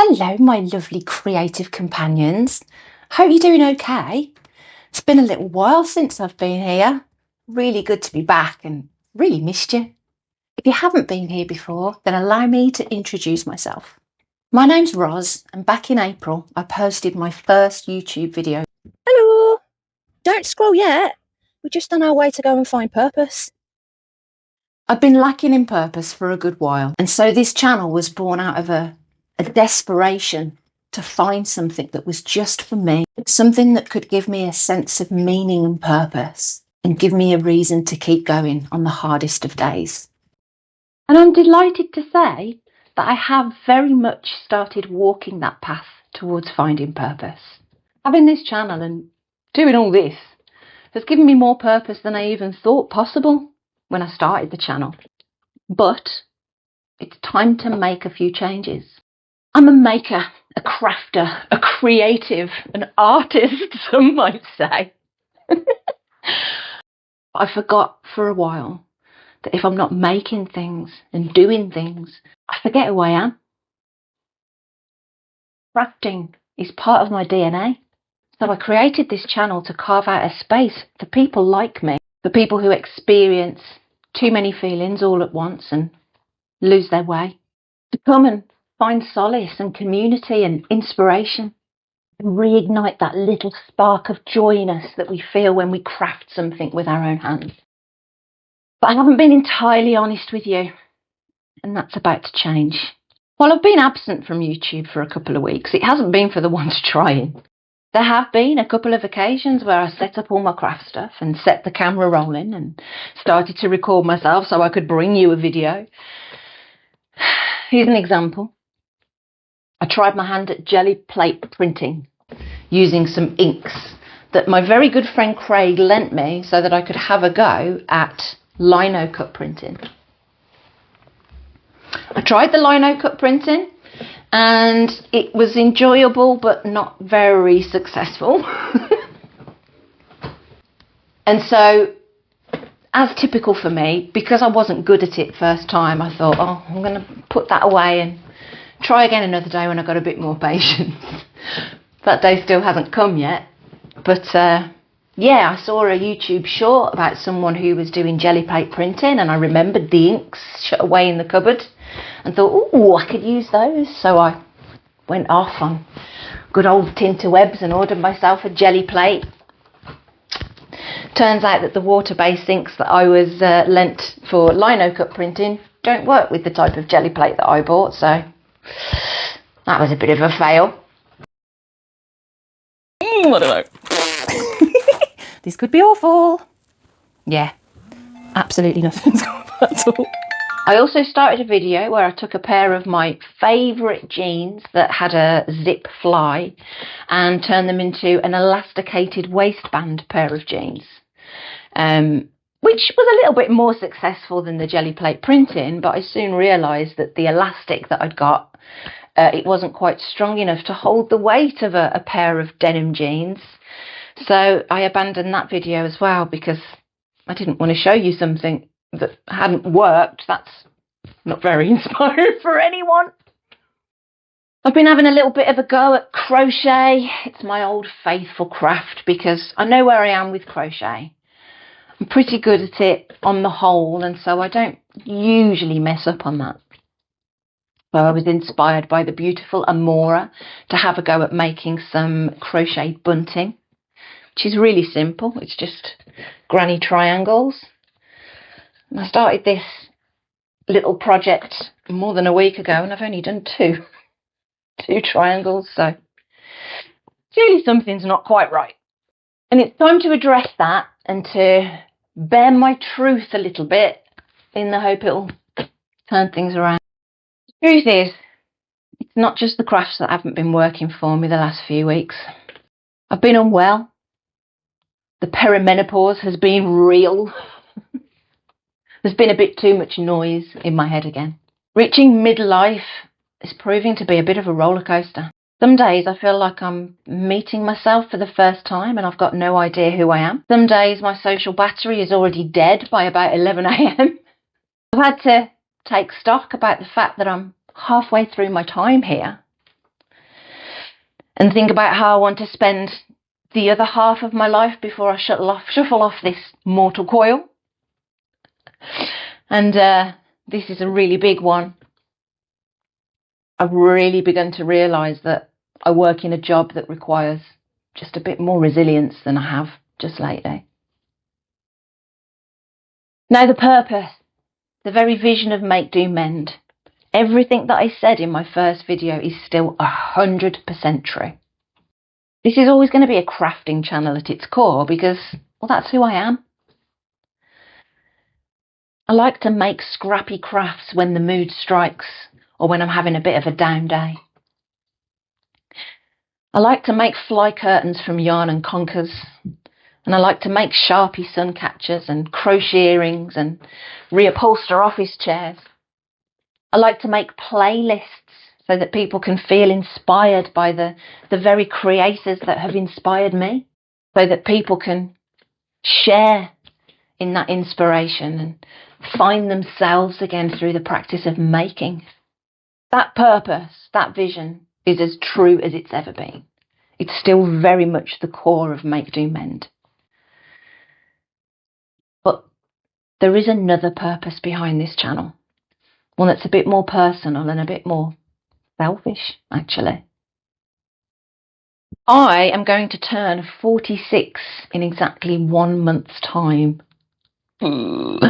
Hello, my lovely creative companions. Hope you're doing okay. It's been a little while since I've been here. Really good to be back and really missed you. If you haven't been here before, then allow me to introduce myself. My name's Roz, and back in April, I posted my first YouTube video. Hello! Don't scroll yet. We're just on our way to go and find purpose. I've been lacking in purpose for a good while, and so this channel was born out of a desperation to find something that was just for me, something that could give me a sense of meaning and purpose and give me a reason to keep going on the hardest of days. And I'm delighted to say that I have very much started walking that path towards finding purpose. Having this channel and doing all this has given me more purpose than I even thought possible when I started the channel. But it's time to make a few changes. I'm a maker, a crafter, a creative, an artist, some might say. I forgot for a while that if I'm not making things and doing things, I forget who I am. Crafting is part of my DNA. So I created this channel to carve out a space for people like me, for people who experience too many feelings all at once and lose their way, to come and find solace and community and inspiration, and reignite that little spark of joy in us that we feel when we craft something with our own hands. But I haven't been entirely honest with you, and that's about to change. While I've been absent from YouTube for a couple of weeks, it hasn't been for the ones trying. There have been a couple of occasions where I set up all my craft stuff and set the camera rolling and started to record myself so I could bring you a video. Here's an example. I tried my hand at jelly plate printing using some inks that my very good friend Craig lent me so that I could have a go at lino cut printing. I tried the lino cut printing and it was enjoyable but not very successful. And so, as typical for me, because I wasn't good at it first time, I thought, oh, I'm going to put that away and try again another day when I've got a bit more patience. That day still hasn't come yet. But yeah, I saw a YouTube short about someone who was doing jelly plate printing, and I remembered the inks shut away in the cupboard and thought, oh, I could use those. So I went off on good old Tinterwebs and ordered myself a jelly plate. Turns out that the water-based inks that I was lent for lino cut printing don't work with the type of jelly plate that I bought, so that was a bit of a fail. I don't know. This could be awful. Yeah, absolutely nothing's going at all. I also started a video where I took a pair of my favourite jeans that had a zip fly and turned them into an elasticated waistband pair of jeans, which was a little bit more successful than the jelly plate printing, but I soon realised that the elastic that I'd got, it wasn't quite strong enough to hold the weight of a pair of denim jeans. So I abandoned that video as well because I didn't want to show you something that hadn't worked. That's not very inspiring for anyone. I've been having a little bit of a go at crochet. It's my old faithful craft because I know where I am with crochet. I'm pretty good at it on the whole, and so I don't usually mess up on that. So I was inspired by the beautiful Amora to have a go at making some crochet bunting, which is really simple. It's just granny triangles. And I started this little project more than a week ago, and I've only done two triangles, so clearly something's not quite right. And it's time to address that and to bare my truth a little bit in the hope it'll turn things around. The truth is, it's not just the crafts that haven't been working for me the last few weeks. I've been unwell. The perimenopause has been real. There's been a bit too much noise in my head again. Reaching midlife is proving to be a bit of a roller coaster. Some days I feel like I'm meeting myself for the first time and I've got no idea who I am. Some days my social battery is already dead by about 11 a.m. I've had to take stock about the fact that I'm halfway through my time here and think about how I want to spend the other half of my life before I shuffle off this mortal coil. And this is a really big one. I've really begun to realise that I work in a job that requires just a bit more resilience than I have just lately. Now, the purpose, the very vision of MakeDoMend, everything that I said in my first video is still 100% true. This is always going to be a crafting channel at its core because, well, that's who I am. I like to make scrappy crafts when the mood strikes or when I'm having a bit of a down day. I like to make fly curtains from yarn and conkers, and I like to make Sharpie sun catchers and crochet earrings and reupholster office chairs. I like to make playlists so that people can feel inspired by the very creators that have inspired me, so that people can share in that inspiration and find themselves again through the practice of making. That purpose, that vision, is as true as it's ever been. It's still very much the core of MakeDoMend. But there is another purpose behind this channel, one that's a bit more personal and a bit more selfish, actually. I am going to turn 46 in exactly 1 month's time. And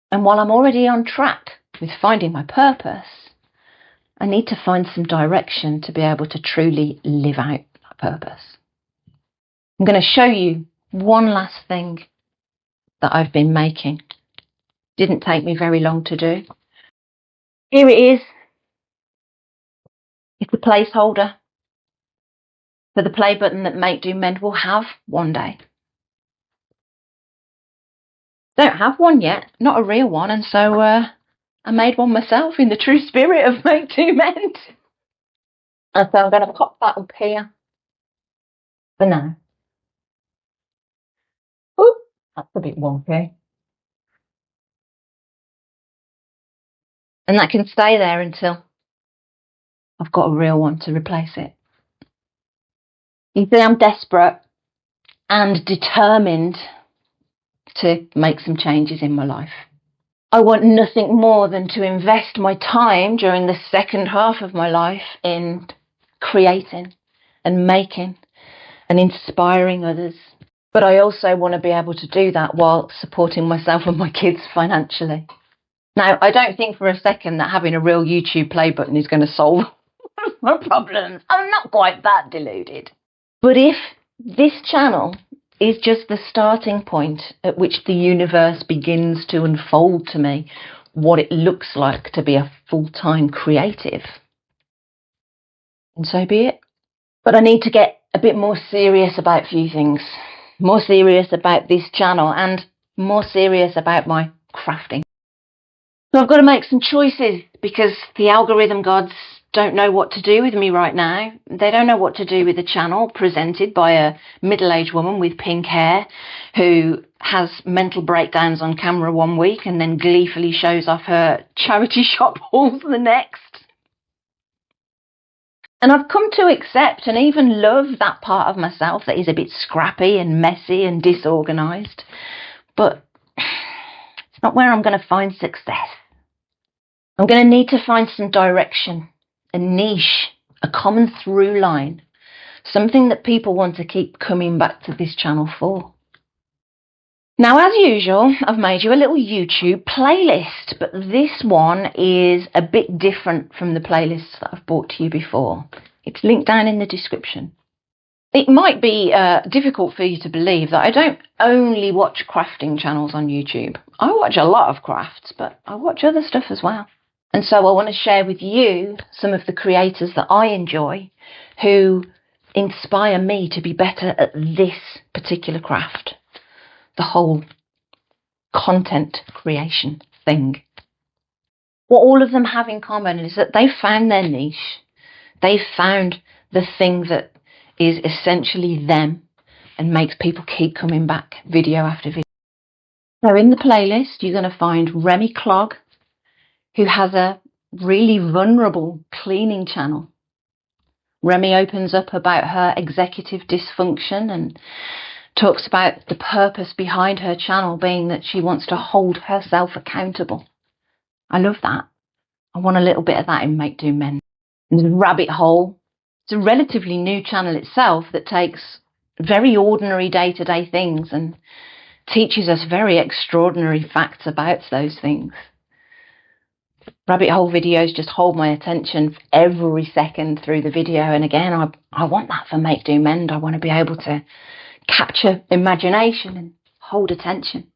while I'm already on track with finding my purpose, I need to find some direction to be able to truly live out that purpose. I'm going to show you one last thing that I've been making. Didn't take me very long to do. Here it is. It's a placeholder for the play button that MakeDoMend will have one day. Don't have one yet, not a real one, and so I made one myself in the true spirit of MakeDoMend. And so I'm going to pop that up here for now. Ooh, that's a bit wonky. And that can stay there until I've got a real one to replace it. You see, I'm desperate and determined to make some changes in my life. I want nothing more than to invest my time during the second half of my life in creating and making and inspiring others. But I also want to be able to do that while supporting myself and my kids financially. Now, I don't think for a second that having a real YouTube play button is going to solve my problems. I'm not quite that deluded. But if this channel is just the starting point at which the universe begins to unfold to me what it looks like to be a full-time creative, and so be it. But I need to get a bit more serious about a few things. More serious about this channel and more serious about my crafting. So I've got to make some choices because the algorithm gods don't know what to do with me right now. They don't know what to do with a channel presented by a middle-aged woman with pink hair who has mental breakdowns on camera one week and then gleefully shows off her charity shop hauls the next. And I've come to accept and even love that part of myself that is a bit scrappy and messy and disorganised. But it's not where I'm going to find success. I'm going to need to find some direction, a niche, a common through line, something that people want to keep coming back to this channel for. Now, as usual, I've made you a little YouTube playlist, but this one is a bit different from the playlists that I've brought to you before. It's linked down in the description. It might be difficult for you to believe that I don't only watch crafting channels on YouTube. I watch a lot of crafts, but I watch other stuff as well. And so I want to share with you some of the creators that I enjoy who inspire me to be better at this particular craft. The whole content creation thing. What all of them have in common is that they've found their niche. They've found the thing that is essentially them and makes people keep coming back video after video. So in the playlist, you're going to find Remy Clog, who has a really vulnerable cleaning channel. Remy opens up about her executive dysfunction and talks about the purpose behind her channel being that she wants to hold herself accountable. I love that. I want a little bit of that in MakeDoMend. There's Rabbit Hole. It's a relatively new channel itself that takes very ordinary day-to-day things and teaches us very extraordinary facts about those things. Rabbit Hole videos just hold my attention every second through the video, and again, I want that for MakeDoMend. I want to be able to capture imagination and hold attention.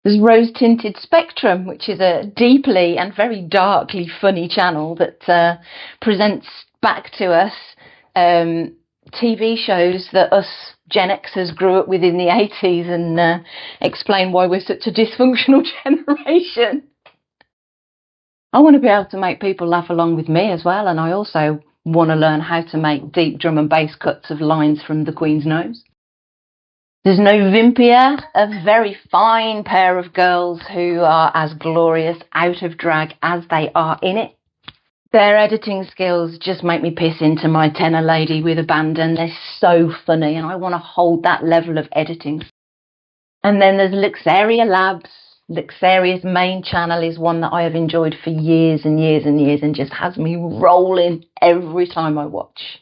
There's Rose Tinted Spectrum, which is a deeply and very darkly funny channel that presents back to us TV shows that us Gen Xers grew up with in the 80s and explain why we're such a dysfunctional generation. I want to be able to make people laugh along with me as well, and I also want to learn how to make deep drum and bass cuts of lines from the Queen's nose. There's Novimpia, a very fine pair of girls who are as glorious out of drag as they are in it. Their editing skills just make me piss into my tenor lady with abandon. They're so funny, and I want to hold that level of editing. And then there's Luxaria Labs. Luxaria's main channel is one that I have enjoyed for years and years and years and just has me rolling every time I watch.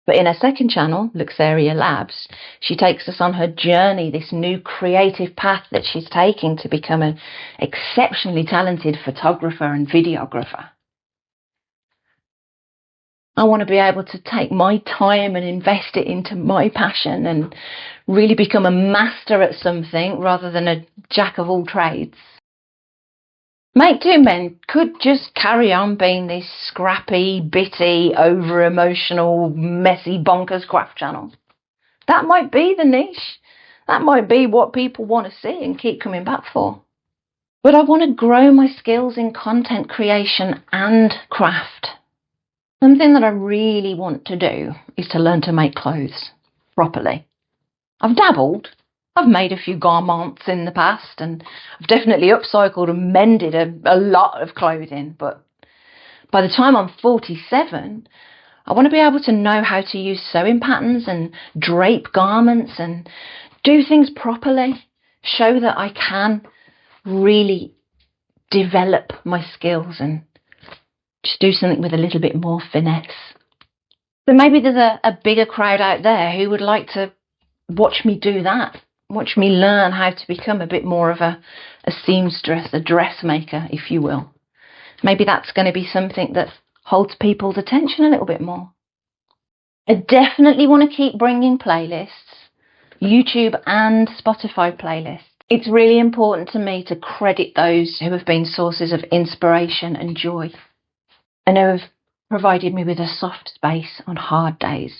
But in her second channel, Luxaria Labs, she takes us on her journey, this new creative path that she's taking to become an exceptionally talented photographer and videographer. I want to be able to take my time and invest it into my passion and really become a master at something rather than a jack of all trades. MakeDoMend could just carry on being this scrappy, bitty, over-emotional, messy, bonkers craft channel. That might be the niche. That might be what people want to see and keep coming back for. But I want to grow my skills in content creation and craft. Something that I really want to do is to learn to make clothes properly. I've dabbled. I've made a few garments in the past, and I've definitely upcycled and mended a lot of clothing, but by the time I'm 47, I want to be able to know how to use sewing patterns and drape garments and do things properly, show that I can really develop my skills and just do something with a little bit more finesse. So maybe there's a bigger crowd out there who would like to watch me do that. Watch me learn how to become a bit more of a seamstress, a dressmaker, if you will. Maybe that's going to be something that holds people's attention a little bit more. I definitely want to keep bringing playlists, YouTube and Spotify playlists. It's really important to me to credit those who have been sources of inspiration and joy, and who have provided me with a soft space on hard days.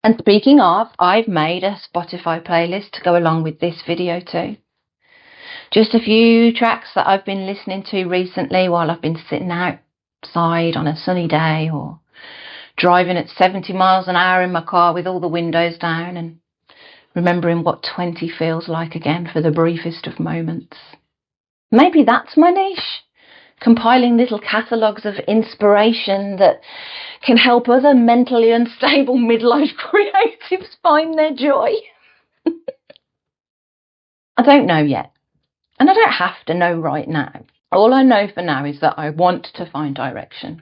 And speaking of, I've made a Spotify playlist to go along with this video too. Just a few tracks that I've been listening to recently while I've been sitting outside on a sunny day or driving at 70 miles an hour in my car with all the windows down and remembering what 20 feels like again for the briefest of moments. Maybe that's my niche. Compiling little catalogues of inspiration that can help other mentally unstable midlife creatives find their joy. I don't know yet, and I don't have to know right now. All I know for now is that I want to find direction.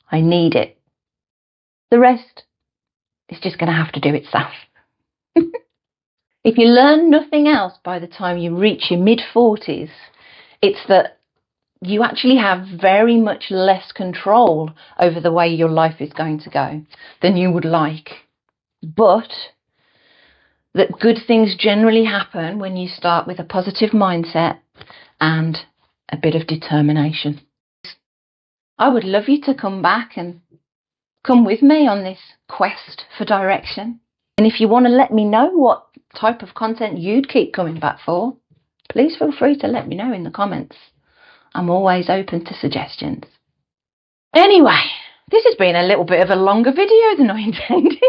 I need it. The rest is just going to have to do itself. If you learn nothing else by the time you reach your mid-40s, it's that you actually have very much less control over the way your life is going to go than you would like. But that good things generally happen when you start with a positive mindset and a bit of determination. I would love you to come back and come with me on this quest for direction. And if you want to let me know what type of content you'd keep coming back for, please feel free to let me know in the comments. I'm always open to suggestions. Anyway, this has been a little bit of a longer video than I intended,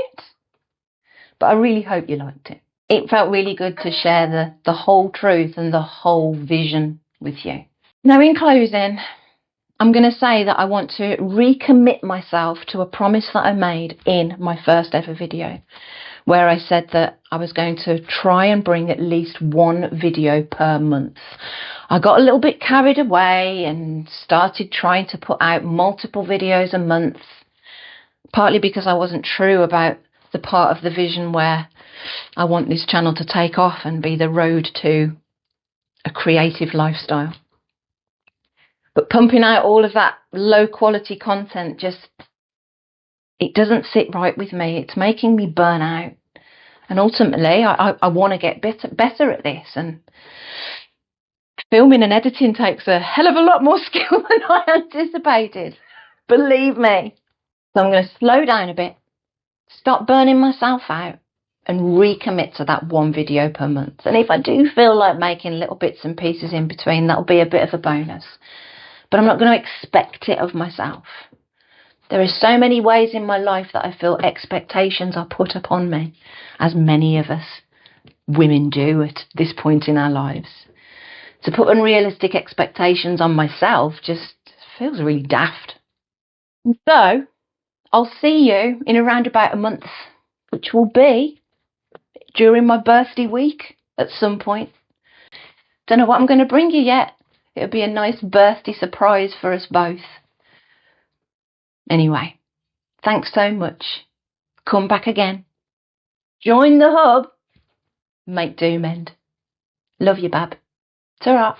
but I really hope you liked it. It felt really good to share the whole truth and the whole vision with you. Now, in closing, I'm going to say that I want to recommit myself to a promise that I made in my first ever video, where I said that I was going to try and bring at least one video per month. I got a little bit carried away and started trying to put out multiple videos a month, partly because I wasn't true about the part of the vision where I want this channel to take off and be the road to a creative lifestyle. But pumping out all of that low quality content it doesn't sit right with me. It's making me burn out. And ultimately, I want to get better at this. And filming and editing takes a hell of a lot more skill than I anticipated. Believe me. So I'm going to slow down a bit, stop burning myself out, and recommit to that one video per month. And if I do feel like making little bits and pieces in between, that'll be a bit of a bonus. But I'm not going to expect it of myself. There are so many ways in my life that I feel expectations are put upon me, as many of us women do at this point in our lives. To put unrealistic expectations on myself just feels really daft. And so, I'll see you in around about a month, which will be during my birthday week at some point. Don't know what I'm going to bring you yet. It'll be a nice birthday surprise for us both. Anyway, thanks so much. Come back again. Join the hub. Make do mend. Love you, Bab. Ta-ra.